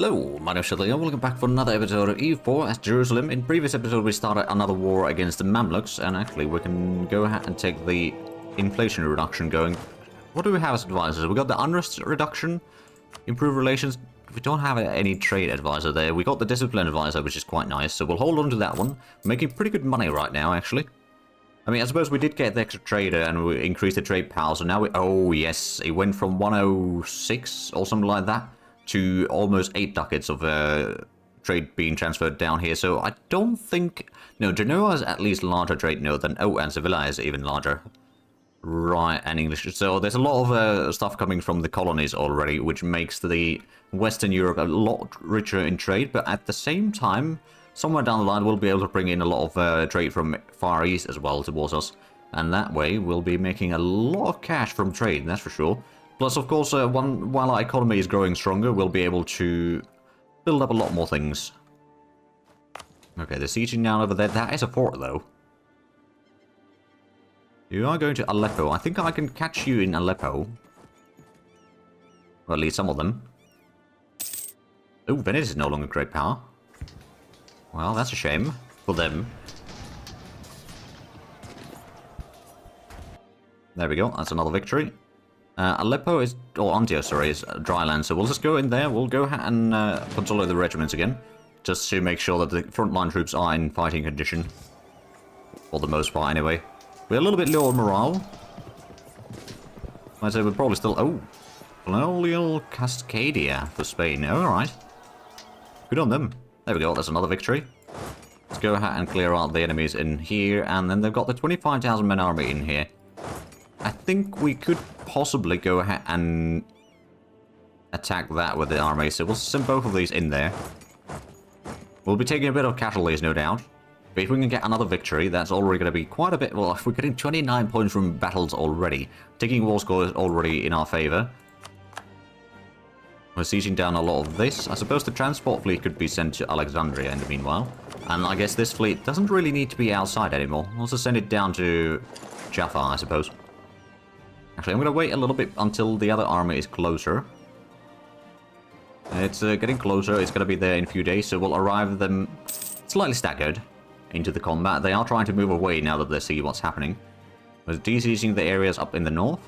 Hello, my name is Shadley, and welcome back for another episode of EU4 as Jerusalem. In previous episode we started another war against the Mamluks, and actually we can go ahead and take the inflation reduction going. What do we have as advisors? We got the unrest reduction, improve relations. We don't have any trade advisor there. We got the discipline advisor, which is quite nice, so we'll hold on to that one. We're making pretty good money right now, actually. I mean, I suppose we did get the extra trader and we increased the trade power, so now we... Oh, yes, it went from 106 or something like that to almost 8 ducats of trade being transferred down here. So I don't think... No, Genoa is at least larger trade node than... Oh, and Sevilla is even larger. Right, and English. So there's a lot of stuff coming from the colonies already, which makes the Western Europe a lot richer in trade, but at the same time... Somewhere down the line, we'll be able to bring in a lot of trade from Far East as well towards us. And that way, we'll be making a lot of cash from trade, that's for sure. Plus, of course, while our economy is growing stronger, we'll be able to build up a lot more things. Okay, they're sieging down over there. That is a fort, though. You are going to Aleppo. I think I can catch you in Aleppo. Or at least some of them. Oh, Venice is no longer great power. Well, that's a shame for them. There we go, that's another victory. Aleppo is, or Antioch, sorry, is dry land, so we'll just go in there. We'll go ahead and consolidate the regiments again, just to make sure that the frontline troops are in fighting condition. For the most part, anyway. We're a little bit low on morale. I'd say we're probably still... Oh, Colonial Cascadia for Spain. Alright. Good on them. There we go, that's another victory. Let's go ahead and clear out the enemies in here, and then they've got the 25,000 men army in here. I think we could possibly go ahead and attack that with the army, so we'll send both of these in there. We'll be taking a bit of casualties, no doubt. But if we can get another victory, that's already going to be quite a bit... Well, if we're getting 29 points from battles already, taking war score is already in our favour. We're sieging down a lot of this. I suppose the transport fleet could be sent to Alexandria in the meanwhile. And I guess this fleet doesn't really need to be outside anymore. We'll just send it down to Jaffa, I suppose. Actually, I'm going to wait a little bit until the other army is closer. It's getting closer. It's going to be there in a few days, so we'll arrive them slightly staggered into the combat. They are trying to move away now that they see what's happening. We're de-sieging the areas up in the north.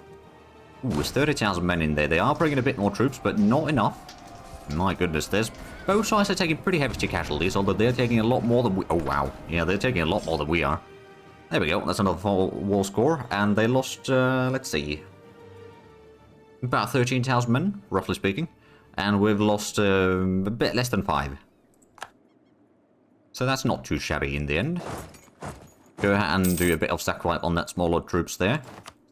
Ooh, there's 30,000 men in there. They are bringing a bit more troops, but not enough. My goodness, both sides are taking pretty hefty casualties, although they're taking a lot more than we... Oh, wow. Yeah, they're taking a lot more than we are. There we go. That's another war score. And they lost, let's see, about 13,000 men, roughly speaking. And we've lost a bit less than 5. So that's not too shabby in the end. Go ahead and do a bit of sack wipe on that smaller troops there.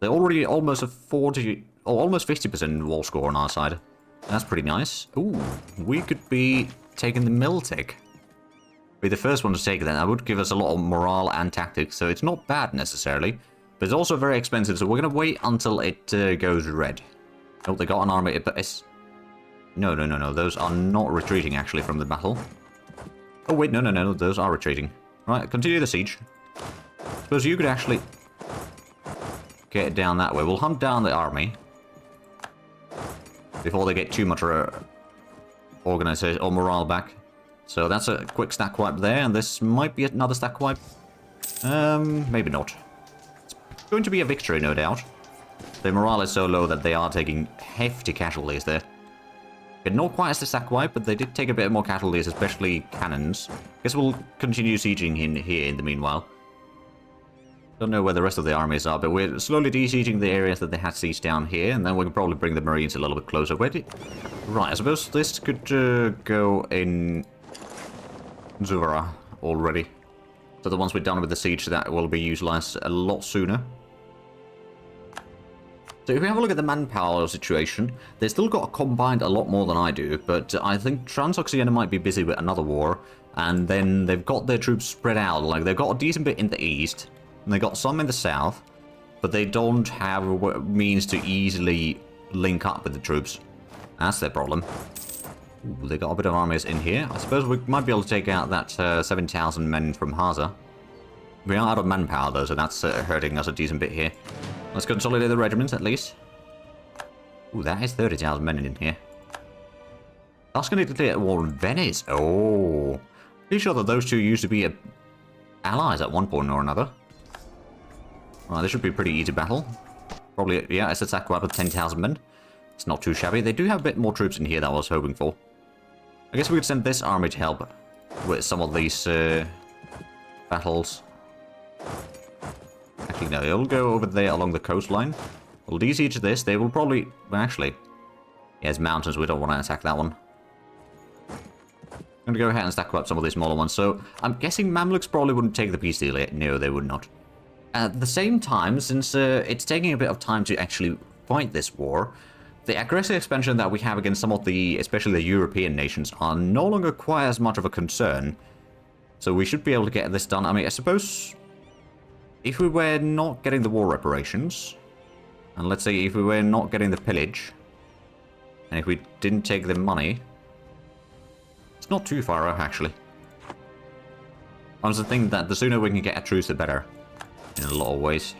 They're already almost a 40, or almost 50% war score on our side. That's pretty nice. Ooh, we could be taking the Miltech. Be the first one to take that. That would give us a lot of morale and tactics, so it's not bad necessarily. But it's also very expensive, so we're going to wait until it goes red. Oh, they got an army, but it's... No, those are not retreating actually from the battle. Oh wait, no, those are retreating. Right, continue the siege. Suppose you could actually... get it down that way. We'll hunt down the army before they get too much organization or morale back. So that's a quick stack wipe there, and this might be another stack wipe. Maybe not. It's going to be a victory, no doubt. Their morale is so low that they are taking hefty casualties there. Okay, not quite as the stack wipe, but they did take a bit more casualties, especially cannons. Guess we'll continue sieging in here in the meanwhile. Don't know where the rest of the armies are, but we're slowly de-sieging the areas that they had sieged down here, and then we can probably bring the Marines a little bit closer. Right, I suppose this could go in Zuvara already. So that once we're done with the siege, that will be utilized a lot sooner. So if we have a look at the manpower situation, they've still got combined a lot more than I do, but I think Transoxiana might be busy with another war, and then they've got their troops spread out. Like, they've got a decent bit in the east, and they got some in the south, but they don't have means to easily link up with the troops. That's their problem. Ooh, they got a bit of armies in here. I suppose we might be able to take out that 7,000 men from Haza. We are out of manpower though, so that's hurting us a decent bit here. Let's consolidate the regiments at least. Ooh, that is 30,000 men in here. Tuscany declared war on Venice. Oh. Pretty sure that those two used to be allies at one point or another. Right, this should be a pretty easy battle. Probably, yeah, it's attack up with 10,000 men. It's not too shabby. They do have a bit more troops in here than I was hoping for. I guess we could send this army to help with some of these battles. Actually, no, they'll go over there along the coastline. We'll de-siege this. They will probably... Well, actually... Yeah, it's mountains. We don't want to attack that one. I'm going to go ahead and stack up some of these smaller ones. So, I'm guessing Mamluks probably wouldn't take the peace deal yet. No, they would not. At the same time, since it's taking a bit of time to actually fight this war, the aggressive expansion that we have against some of the, especially the European nations, are no longer quite as much of a concern. So we should be able to get this done. I mean, I suppose if we were not getting the war reparations, and let's say if we were not getting the pillage, and if we didn't take the money, it's not too far off, actually. I was thinking that the sooner we can get a truce, the better, in a lot of ways.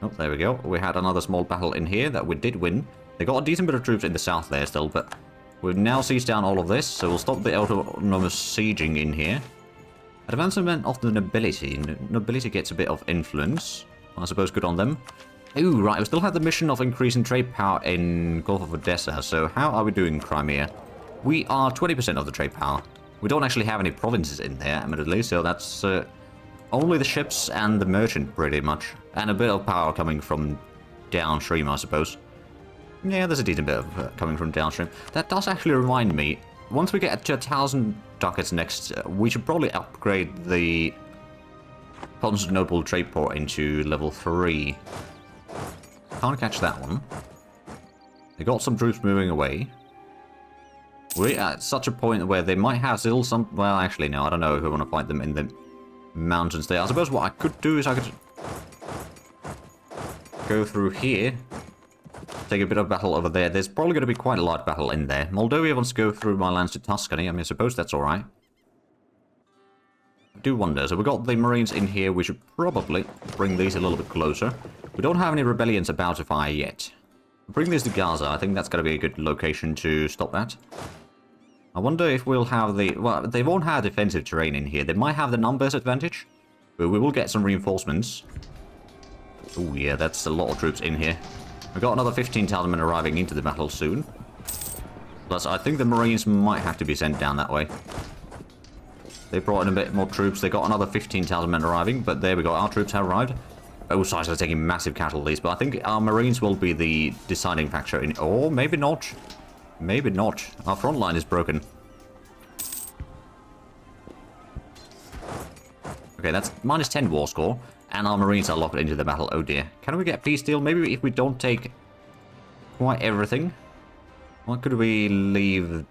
Oh, there we go. We had another small battle in here that we did win. They got a decent bit of troops in the south there still, but we've now sieged down all of this, so we'll stop the autonomous sieging in here. Advancement of the nobility. Nobility gets a bit of influence. I suppose good on them. Ooh, right, we still have the mission of increasing trade power in Gulf of Odessa, so how are we doing in Crimea? We are 20% of the trade power. We don't actually have any provinces in there, admittedly, so that's only the ships and the merchant, pretty much. And a bit of power coming from downstream, I suppose. Yeah, there's a decent bit of coming from downstream. That does actually remind me, once we get to 1,000 ducats next, we should probably upgrade the Constantinople trade port into level 3. Can't catch that one. They got some troops moving away. We're at such a point where they might have still some... Well, actually, no, I don't know if we want to fight them in the mountains there. I suppose what I could do is I could go through here, take a bit of battle over there. There's probably going to be quite a large battle in there. Moldavia wants to go through my lands to Tuscany. I mean, I suppose that's alright. I do wonder. So we've got the Marines in here. We should probably bring these a little bit closer. We don't have any rebellions about to fire yet. Bring these to Gaza. I think that's going to be a good location to stop that. I wonder if we'll have the... Well, they won't have defensive terrain in here. They might have the numbers advantage, but we will get some reinforcements. Oh yeah, that's a lot of troops in here. We've got another 15,000 men arriving into the battle soon. Plus, I think the Marines might have to be sent down that way. They brought in a bit more troops. They got another 15,000 men arriving, but there we go. Our troops have arrived. Oh, sorry, they're taking massive casualties, but I think our Marines will be the deciding factor in... Or maybe not. Maybe not. Our front line is broken. Okay, that's minus 10 war score. And our Marines are locked into the battle. Oh dear. Can we get peace deal? Maybe if we don't take quite everything. What could we leave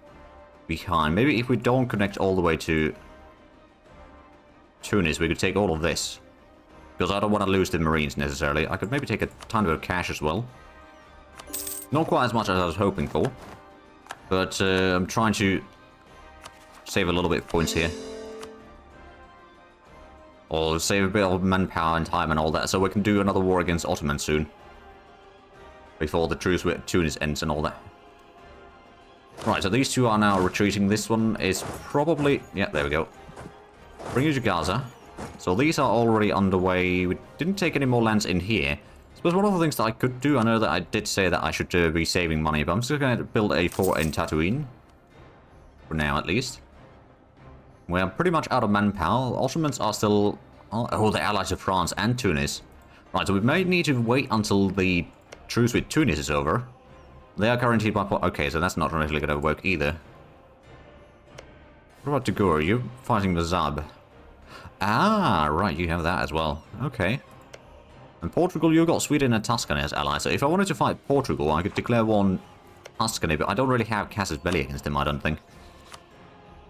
behind? Maybe if we don't connect all the way to Tunis, we could take all of this. Because I don't want to lose the Marines necessarily. I could maybe take a ton of cash as well. Not quite as much as I was hoping for. But I'm trying to save a little bit of points here. Or save a bit of manpower and time and all that, so we can do another war against Ottoman soon. Before the truce with Tunis ends and all that. Right, so these two are now retreating. This one is probably... Yeah, there we go. Bring you to Gaza. So these are already underway. We didn't take any more lands in here. I suppose one of the things that I could do, I know that I did say that I should be saving money, but I'm still going to build a fort in Tatooine. For now, at least. We're pretty much out of manpower. Ottomans are still... Oh, they're allies of France and Tunis. Right, so we may need to wait until the truce with Tunis is over. They are guaranteed by... Okay, so that's not really going to work either. What about Tagore? You're fighting the Zab. Ah, right, you have that as well. Okay. And Portugal, you've got Sweden and Tuscany as allies. So if I wanted to fight Portugal, I could declare war on Tuscany, but I don't really have casus belli against him, I don't think.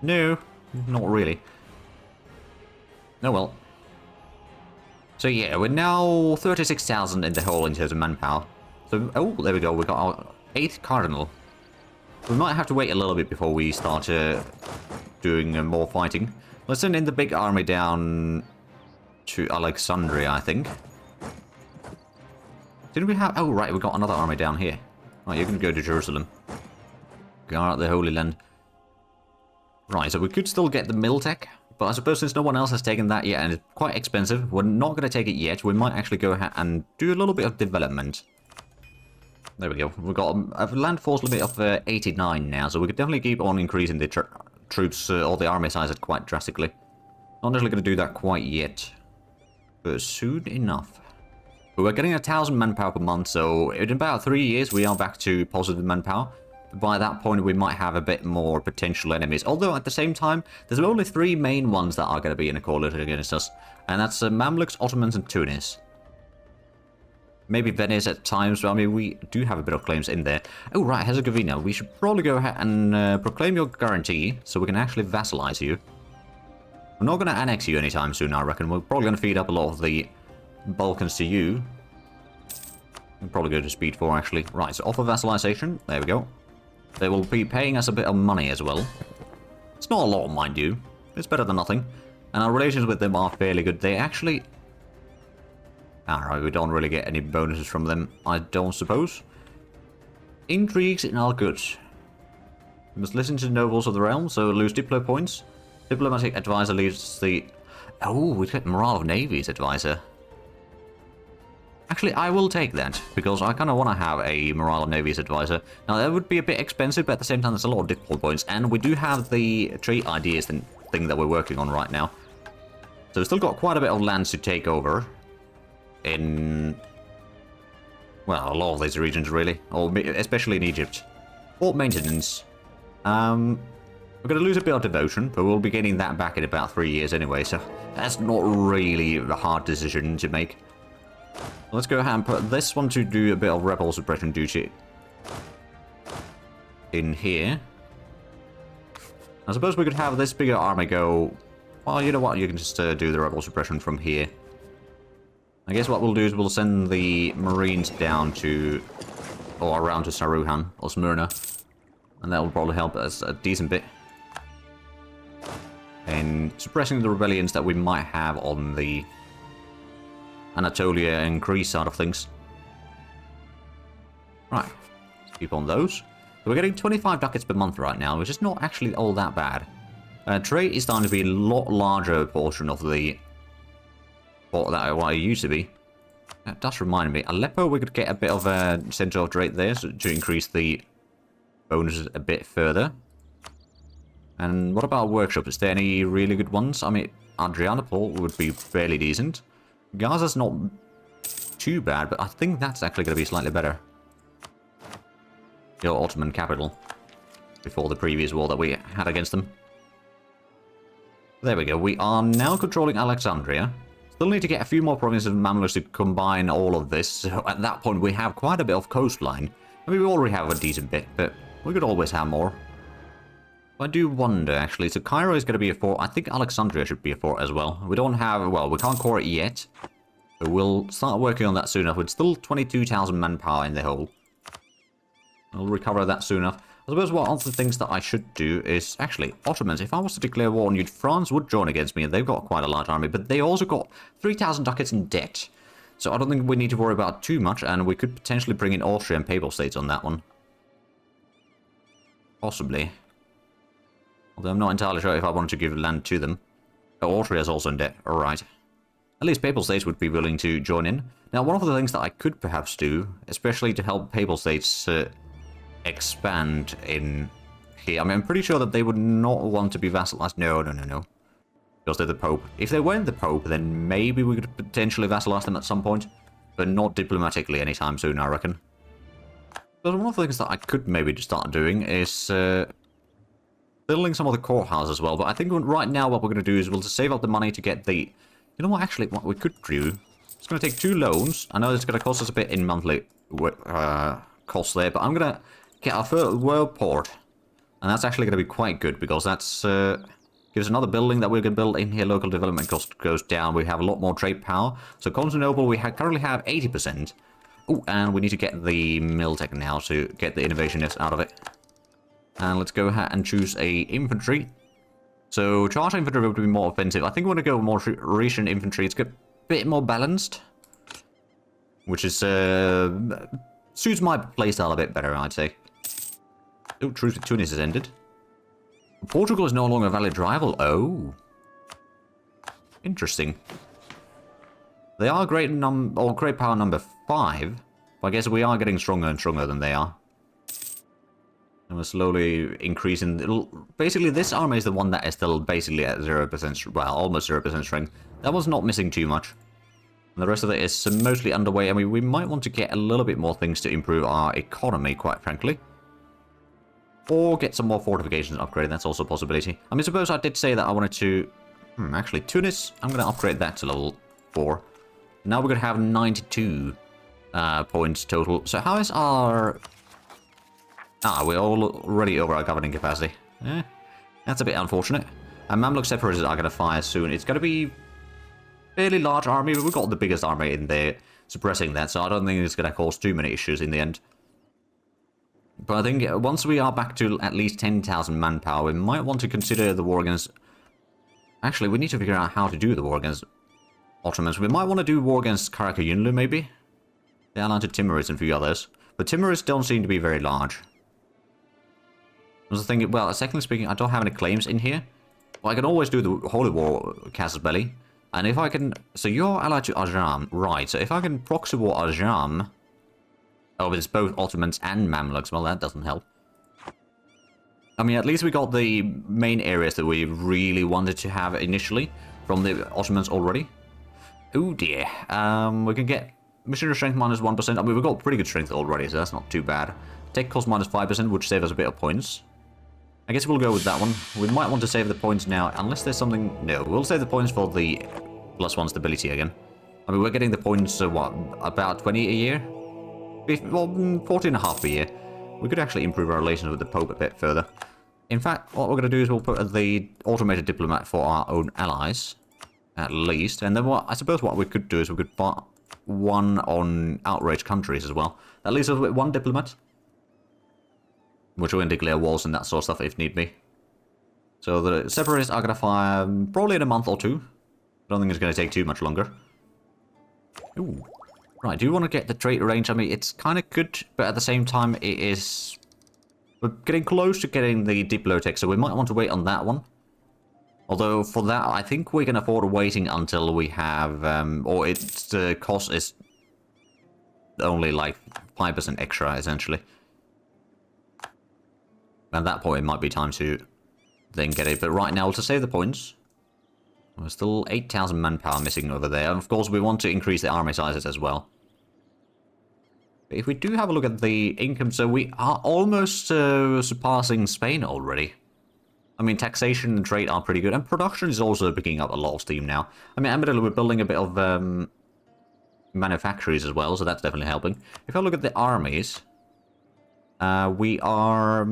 No, not really. Oh well. So yeah, we're now 36,000 in the whole in terms of manpower. So, oh, there we go, we got our 8th cardinal. We might have to wait a little bit before we start doing more fighting. Let's send in the big army down to Alexandria, I think. Didn't we have... Oh, right, we got another army down here. Right, you're going to go to Jerusalem. guard the Holy Land. Right, so we could still get the mill tech, but I suppose since no one else has taken that yet and it's quite expensive, we're not going to take it yet. We might actually go ahead and do a little bit of development. There we go. We've got a land force limit of 89 now, so we could definitely keep on increasing the troops or the army size quite drastically. Not necessarily going to do that quite yet, but soon enough. But we're getting 1,000 manpower per month, so in about 3 years we are back to positive manpower. By that point, we might have a bit more potential enemies. Although, at the same time, there's only 3 main ones that are going to be in a coalition against us. And that's Mamluks, Ottomans, and Tunis. Maybe Venice at times, but I mean, we do have a bit of claims in there. Oh, right, Herzegovina. We should probably go ahead and proclaim your guarantee, so we can actually vassalize you. We're not going to annex you anytime soon, I reckon. We're probably going to feed up a lot of the Balkans to you. We'll probably go to speed 4, actually. Right, so offer vassalization. There we go. They will be paying us a bit of money as well. It's not a lot, mind you. It's better than nothing. And our relations with them are fairly good. They actually... Alright, we don't really get any bonuses from them, I don't suppose. Intrigues in our goods. We must listen to the nobles of the realm, so lose diplo points. Diplomatic advisor leaves the... Oh, we get morale of navies advisor. Actually, I will take that, because I kind of want to have a morale of navies advisor. Now, that would be a bit expensive, but at the same time, there's a lot of diplo points. And we do have the trade ideas thing that we're working on right now. So we've still got quite a bit of lands to take over. In... Well, a lot of these regions, really. Or especially in Egypt. Port maintenance. We're going to lose a bit of devotion, but we'll be getting that back in about 3 years anyway, so that's not really a hard decision to make. Let's go ahead and put this one to do a bit of rebel suppression duty in here. I suppose we could have this bigger army go... Well, you know what? You can just do the rebel suppression from here. I guess what we'll do is we'll send the Marines down to... Or around to Saruhan or Smyrna. And that will probably help us a decent bit. And suppressing the rebellions that we might have on the... Anatolia and Greece side of things. Right, let's keep on those. So we're getting 25 ducats per month right now, which is not actually all that bad. Trade is starting to be a lot larger portion of the what it used to be. That does remind me, Aleppo we could get a bit of a center of trade there to increase the bonuses a bit further. And what about workshops? Is there any really good ones? I mean, Adrianople would be fairly decent. Gaza's not too bad, but I think that's actually going to be slightly better. Your Ottoman capital. Before the previous war that we had against them. There we go. We are now controlling Alexandria. Still need to get a few more provinces of Mamluks to combine all of this. So at that point we have quite a bit of coastline. I mean, we already have a decent bit, but we could always have more. I do wonder, actually. So Cairo is going to be a fort. I think Alexandria should be a fort as well. We don't have... Well, we can't core it yet. But we'll start working on that soon enough. With still 22,000 manpower in the whole. I'll recover that soon enough. I suppose one of the things that I should do is... Actually, Ottomans. If I was to declare war on you, France would join against me. And they've got quite a large army. But they also got 3,000 ducats in debt. So I don't think we need to worry about too much. And we could potentially bring in Austria and Papal States on that one. Possibly. Although I'm not entirely sure if I wanted to give land to them. Oh, Austria is also in debt. Alright. At least Papal States would be willing to join in. Now, one of the things that I could perhaps do, especially to help Papal States expand in here. I mean, I'm pretty sure that they would not want to be vassalized. No. Because they're the Pope. If they weren't the Pope, then maybe we could potentially vassalize them at some point. But not diplomatically anytime soon, I reckon. But one of the things that I could maybe just start doing is... building some of the courthouse as well, but I think right now what we're going to do is we'll just save up the money to get the... You know what, actually, what we could do... It's going to take 2 loans. I know it's going to cost us a bit in monthly cost there, but I'm going to get our first world port. And that's actually going to be quite good, because that's... gives another building that we can build in here. Local development cost goes down. We have a lot more trade power. So Constantinople, we currently have 80%. Oh, and we need to get the mill tech now to get the innovationists out of it. And let's go ahead and choose a infantry. So charge infantry would be more offensive. I think we want to go more Rhaetian infantry. It's a bit more balanced. Which is suits my playstyle a bit better, I'd say. Oh, truce with Tunis has ended. Portugal is no longer a valid rival. Oh. Interesting. They are great power number 5. But I guess we are getting stronger and stronger than they are. And we're slowly increasing. Basically, this army is the one that is still basically at 0%, well, almost 0% strength. That one's not missing too much. And the rest of it is mostly underway. I mean, we might want to get a little bit more things to improve our economy, quite frankly. Or get some more fortifications upgraded. That's also a possibility. I mean, suppose I did say that I wanted to... actually, Tunis, I'm going to upgrade that to level 4. Now we're going to have 92 points total. So how is our... we're already over our governing capacity. That's a bit unfortunate. And Mamluk separators are going to fire soon. It's going to be... fairly large army, but we've got the biggest army in there suppressing that, so I don't think it's going to cause too many issues in the end. But I think once we are back to at least 10,000 manpower, we might want to consider the war against... Actually, we need to figure out how to do the war against Ottomans. We might want to do war against Karakayunlu, maybe? They're allied to Timurids and a few others. But Timurids don't seem to be very large. I was thinking, well, secondly speaking, I don't have any claims in here. Well, I can always do the Holy War Casus Belli. And if I can... So you're allied to Ajam, right. So if I can proxy war Ajam... Oh, but it's both Ottomans and Mamluks. Well, that doesn't help. I mean, at least we got the main areas that we really wanted to have initially from the Ottomans already. Oh dear. We can get missionary strength minus 1%. I mean, we've got pretty good strength already, so that's not too bad. Tech cost minus 5%, which save us a bit of points. I guess we'll go with that one. We might want to save the points now, unless there's something... No, we'll save the points for the +1 stability again. I mean, we're getting the points, what, about 20 a year? Well, 14.5 a year. We could actually improve our relations with the Pope a bit further. In fact, what we're going to do is we'll put the automated diplomat for our own allies, at least. And then I suppose what we could do is we could put one on outraged countries as well. At least with one diplomat. Which we can declare wars and that sort of stuff if need be. So the separatists are going to fire probably in a month or two. I don't think it's going to take too much longer. Ooh. Right, do you want to get the trait range? I mean, it's kind of good, but at the same time, it is... We're getting close to getting the Diplotech, so we might want to wait on that one. Although, for that, I think we can afford waiting until we have... or its cost is only like 5% extra, essentially. At that point, it might be time to then get it. But right now, to save the points... We're still 8,000 manpower missing over there. And of course, we want to increase the army sizes as well. But if we do have a look at the income, so we are almost surpassing Spain already. I mean, taxation and trade are pretty good. And production is also picking up a lot of steam now. I mean, admittedly, we're building a bit of manufactories as well, so that's definitely helping. If I look at the armies, we are...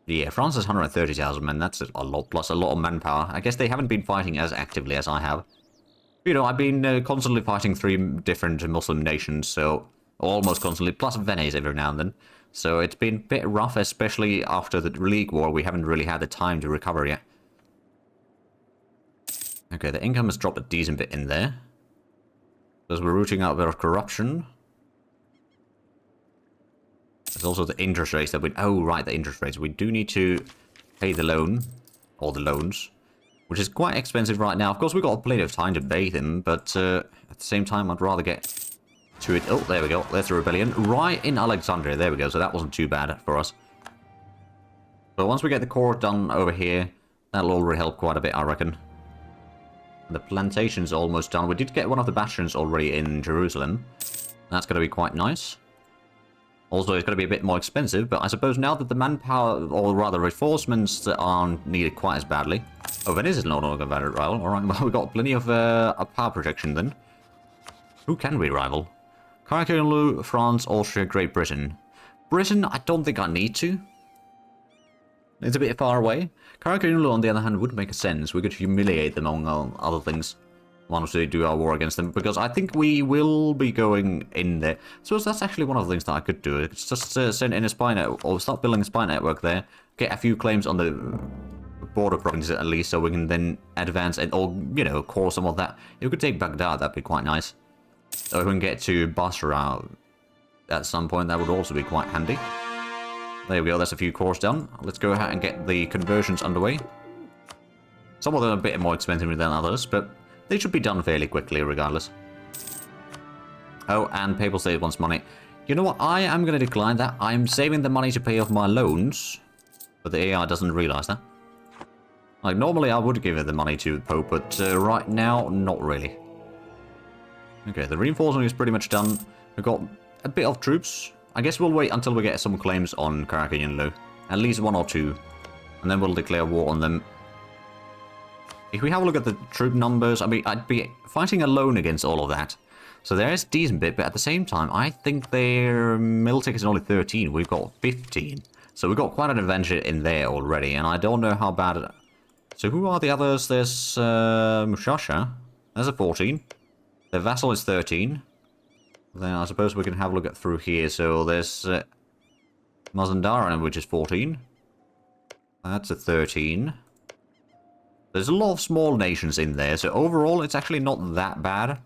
yeah, France has 130,000 men. That's a lot, plus a lot of manpower. I guess they haven't been fighting as actively as I have. You know, I've been constantly fighting 3 different Muslim nations, so almost constantly, plus Venice every now and then. So it's been a bit rough, especially after the League War. We haven't really had the time to recover yet. Okay, the income has dropped a decent bit in there. Because we're rooting out a bit of corruption. There's also the interest rates that we... Oh, right, the interest rates. We do need to pay the loan, or the loans, which is quite expensive right now. Of course, we've got plenty of time to pay them, but at the same time, I'd rather get to it. Oh, there we go. There's the rebellion. Right in Alexandria. There we go. So that wasn't too bad for us. But once we get the core done over here, that'll already help quite a bit, I reckon. The plantation's almost done. We did get one of the bastions already in Jerusalem. That's going to be quite nice. Also, it's going to be a bit more expensive, but I suppose now that the manpower, or rather reinforcements, aren't needed quite as badly. Oh, Venice is no longer a valid rival. Alright, well, we've got plenty of power projection then. Who can we rival? Karakayunlu, France, Austria, Great Britain. Britain, I don't think I need to. It's a bit far away. Karakayunlu, on the other hand, would make sense. We could humiliate them among other things once we do our war against them, because I think we will be going in there. So that's actually one of the things that I could do. It's just send in a spy network, or start building a spy network there, get a few claims on the border provinces at least, so we can then advance and, or, you know, core some of that. If we could take Baghdad, that'd be quite nice. So if we can get to Basra at some point, that would also be quite handy. There we go, that's a few cores done. Let's go ahead and get the conversions underway. Some of them are a bit more expensive than others, but they should be done fairly quickly regardless. Oh, and Papal State wants money. You know what, I am going to decline that. I am saving the money to pay off my loans, but the AI doesn't realize that. Like, normally I would give it the money to the Pope, but right now, not really. Okay, the reinforcement is pretty much done. We've got a bit of troops. I guess we'll wait until we get some claims on Karakayunlu. At least 1 or 2. And then we'll declare war on them. If we have a look at the troop numbers, I mean, I'd be fighting alone against all of that. So there is a decent bit, but at the same time, I think their militech is only 13. We've got 15. So we've got quite an advantage in there already, and I don't know how bad it... So who are the others? There's Mushasha. There's a 14. Their vassal is 13. Then I suppose we can have a look at through here. So there's Mazandaran, which is 14. That's a 13. There's a lot of small nations in there, so overall it's actually not that bad.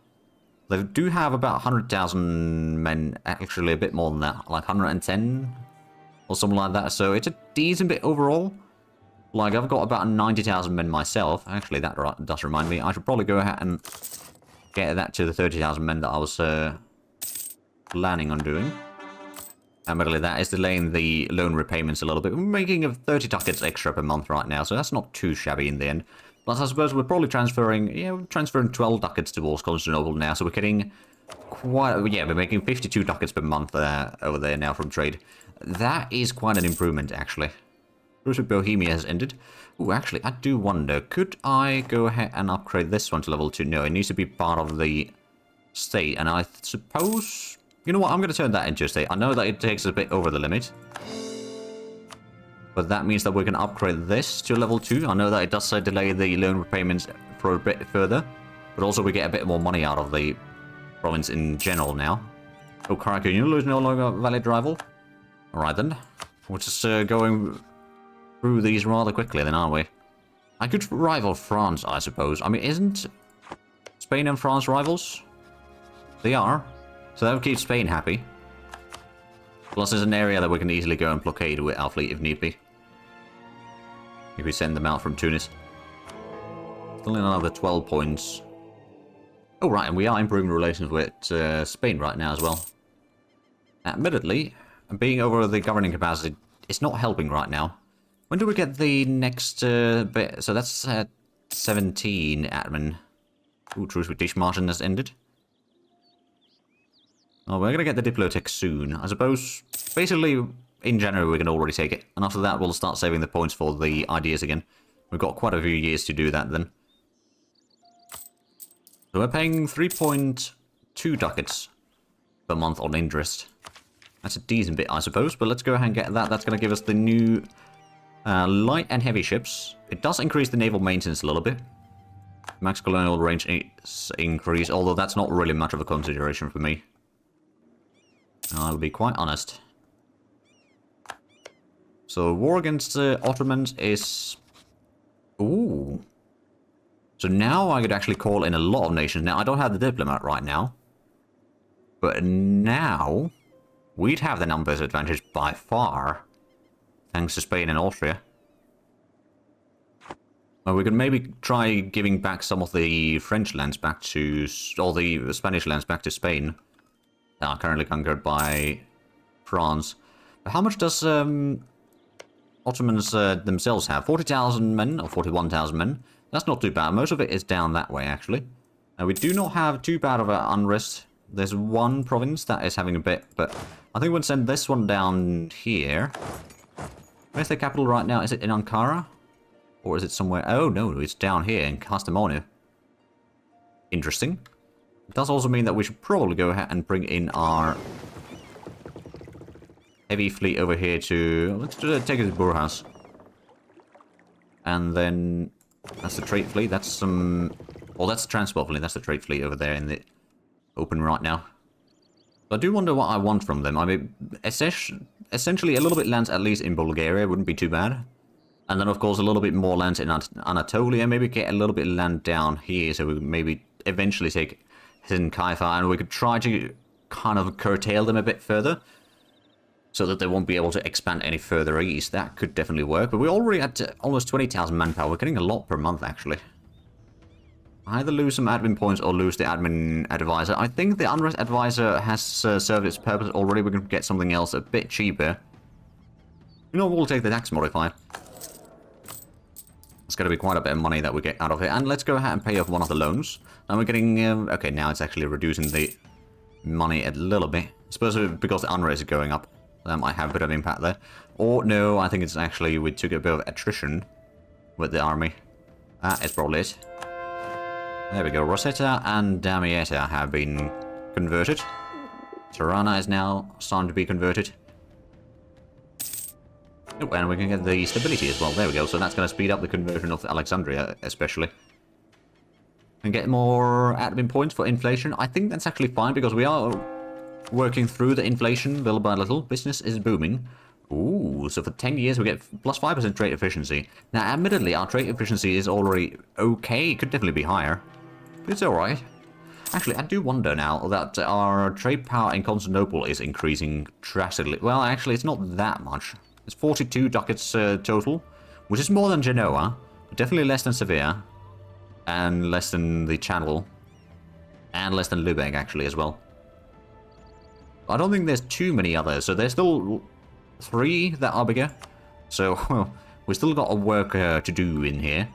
They do have about 100,000 men, actually a bit more than that, like 110 or something like that, so it's a decent bit overall. Like, I've got about 90,000 men myself. Actually, that does remind me, I should probably go ahead and get that to the 30,000 men that I was planning on doing. Admittedly, that is delaying the loan repayments a little bit. We're making 30 ducats extra per month right now, so that's not too shabby in the end. Plus, I suppose we're probably transferring, we're transferring 12 ducats towards Constantinople now, so we're getting quite, we're making 52 ducats per month over there now from trade. That is quite an improvement, actually. Truce with Bohemia has ended. Ooh, actually, I do wonder, could I go ahead and upgrade this one to level 2? No, it needs to be part of the state, and I suppose... You know what, I'm going to turn that into a state. I know that it takes a bit over the limit. But that means that we can upgrade this to level 2. I know that it does delay the loan repayments for a bit further. But also we get a bit more money out of the province in general now. Oh, Karakayunlu is no longer a valid rival. Alright then. We're just going through these rather quickly then, aren't we? I could rival France, I suppose. I mean, isn't Spain and France rivals? They are. So that would keep Spain happy. Plus there's an area that we can easily go and blockade with our fleet if need be. If we send them out from Tunis. Still in another 12 points. Oh right, and we are improving relations with Spain right now as well. Admittedly, being over the governing capacity, it's not helping right now. When do we get the next bit? So that's 17 admin. Ooh, truce with Dishmartin has ended. Oh, we're going to get the Diplotech soon. I suppose, basically, in January we can already take it. And after that we'll start saving the points for the ideas again. We've got quite a few years to do that then. So we're paying 3.2 ducats per month on interest. That's a decent bit, I suppose, but let's go ahead and get that. That's going to give us the new light and heavy ships. It does increase the naval maintenance a little bit. Max colonial range increase, although that's not really much of a consideration for me. I'll be quite honest. So, war against the Ottomans is... Ooh. So now I could actually call in a lot of nations. Now, I don't have the diplomat right now. But now, we'd have the numbers advantage by far. Thanks to Spain and Austria. Well, we could maybe try giving back some of the French lands back to... or the Spanish lands back to Spain. That are currently conquered by France. But how much does Ottomans themselves have? 40,000 men, or 41,000 men. That's not too bad. Most of it is down that way, actually. We do not have too bad of an unrest. There's one province that is having a bit, but I think we'll send this one down here. Where's the capital right now? Is it in Ankara? Or is it somewhere... Oh, no, it's down here in Kastamonu. Interesting. It does also mean that we should probably go ahead and bring in our heavy fleet over here to... Let's take it to Burgas. And then... That's the trade fleet. That's some... Well, that's the transport fleet. That's the trade fleet over there in the open right now. But I do wonder what I want from them. I mean, essentially a little bit lands at least in Bulgaria wouldn't be too bad. And then, of course, a little bit more lands in Anatolia. Maybe get a little bit of land down here so we can maybe eventually take... in Kaifa, and we could try to kind of curtail them a bit further. so that they won't be able to expand any further east. That could definitely work, but we're already at almost 20,000 manpower. We're getting a lot per month, actually. Either lose some admin points or lose the admin advisor. I think the unrest advisor has served its purpose already. We can get something else a bit cheaper. You know, we'll take the tax modifier. It's going to be quite a bit of money that we get out of it. And let's go ahead and pay off one of the loans. And we're getting... okay, now it's actually reducing the money a little bit. I suppose because the unrest is going up. That might have a bit of impact there. Or, no, I think it's actually... we took a bit of attrition with the army. That is probably it. There we go. Rosetta and Damietta have been converted. Tirana is now starting to be converted. Oh, and we can get the stability as well. There we go. So that's going to speed up the conversion of Alexandria, especially. And get more admin points for inflation. I think that's actually fine because we are working through the inflation little by little. Business is booming. Ooh, so for 10 years we get plus 5% trade efficiency. Now, admittedly, our trade efficiency is already okay. It could definitely be higher. But it's alright. Actually, I do wonder now that our trade power in Constantinople is increasing drastically. Well, actually, it's not that much. It's 42 ducats total, which is more than Genoa, but definitely less than Sevilla, and less than the Channel, and less than Lübeck, actually, as well. I don't think there's too many others, so there's still 3 that are bigger. So, well, we still got a work to do in here.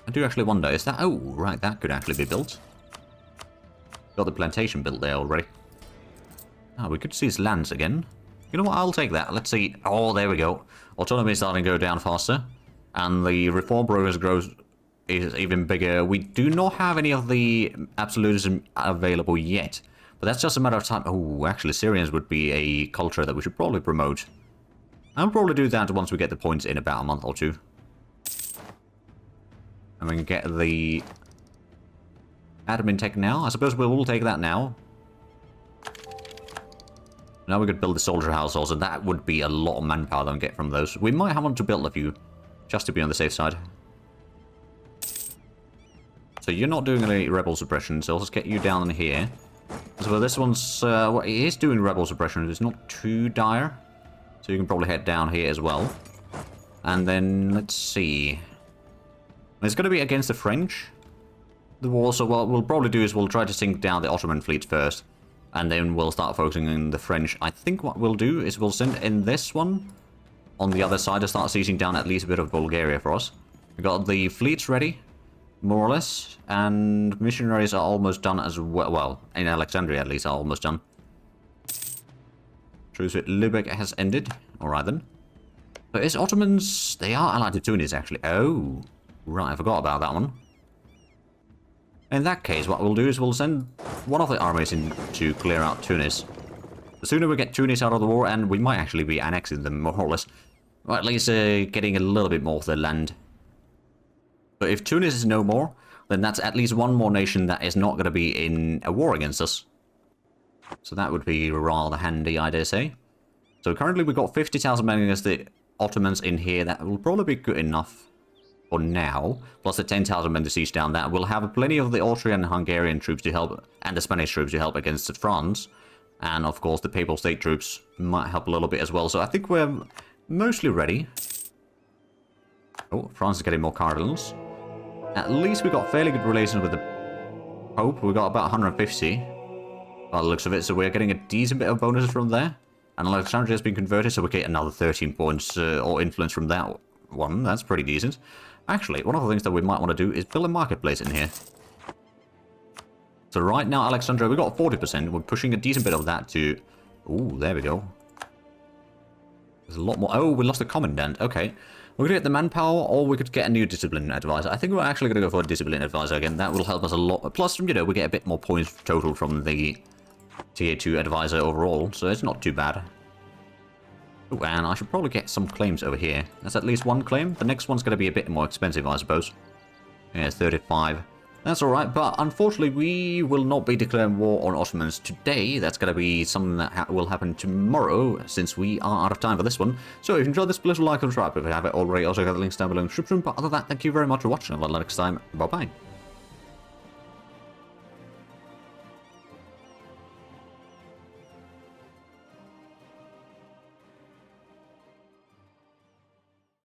I do actually wonder, is that... oh, right, that could actually be built. Got the plantation built there already. Ah, we could see his lands again. You know what, I'll take that. Let's see. Oh, there we go. Autonomy is starting to go down faster. And the reform progress grows is even bigger. We do not have any of the absolutism available yet. But that's just a matter of time. Oh, actually, Syrians would be a culture that we should probably promote. I'll probably do that once we get the points in about a month or 2. And we can get the admin tech now. I suppose we'll take that now. Now we could build the soldier house also. That would be a lot of manpower that we get from those. We might have want to build a few, just to be on the safe side. So you're not doing any rebel suppression, so I'll just get you down in here. So this one's... well, it is doing rebel suppression. It's not too dire. So you can probably head down here as well. And then, let's see... it's going to be against the French, the war, so what we'll probably do is we'll try to sink down the Ottoman fleet first, and then we'll start focusing on the French. I think what we'll do is we'll send in this one on the other side to start seizing down at least a bit of Bulgaria for us. We got the fleets ready, more or less, and missionaries are almost done as well. Well, in Alexandria at least are almost done. Truce with Lübeck has ended. Alright then. But is Ottomans... they are allied to Tunis actually. Oh... right, I forgot about that one. In that case, what we'll do is we'll send one of the armies in to clear out Tunis. The sooner we get Tunis out of the war, and we might actually be annexing them more or less, or at least getting a little bit more of their land. But if Tunis is no more, then that's at least one more nation that is not going to be in a war against us. So that would be rather handy, I dare say. So currently we've got 50,000 men against the Ottomans in here. That will probably be good enough for now, plus the 10,000 men to siege down that. We'll have plenty of the Austrian and Hungarian troops to help, and the Spanish troops to help against France. And of course the Papal State troops might help a little bit as well. So I think we're mostly ready. Oh, France is getting more cardinals. At least we got fairly good relations with the Pope. We got about 150 by the looks of it, so we're getting a decent bit of bonuses from there. And Alexandria has been converted, so we get another 13 points or influence from that one. That's pretty decent. Actually, one of the things that we might want to do is build a marketplace in here. So right now, Alexandria, we got 40%. We're pushing a decent bit of that to... ooh, there we go. There's a lot more... oh, we lost a commandant. Okay. We're going to get the manpower, or we could get a new discipline advisor. I think we're actually going to go for a discipline advisor again. That will help us a lot. Plus, you know, we get a bit more points total from the Tier 2 advisor overall, so it's not too bad. Oh, and I should probably get some claims over here. That's at least one claim. The next one's going to be a bit more expensive, I suppose. Yeah, 35. That's alright, but unfortunately we will not be declaring war on Ottomans today. That's going to be something that will happen tomorrow, since we are out of time for this one. So if you enjoyed this, please like and subscribe if you haven't already. Also got the links down below in the description. But other than that, thank you very much for watching. Until next time, bye-bye.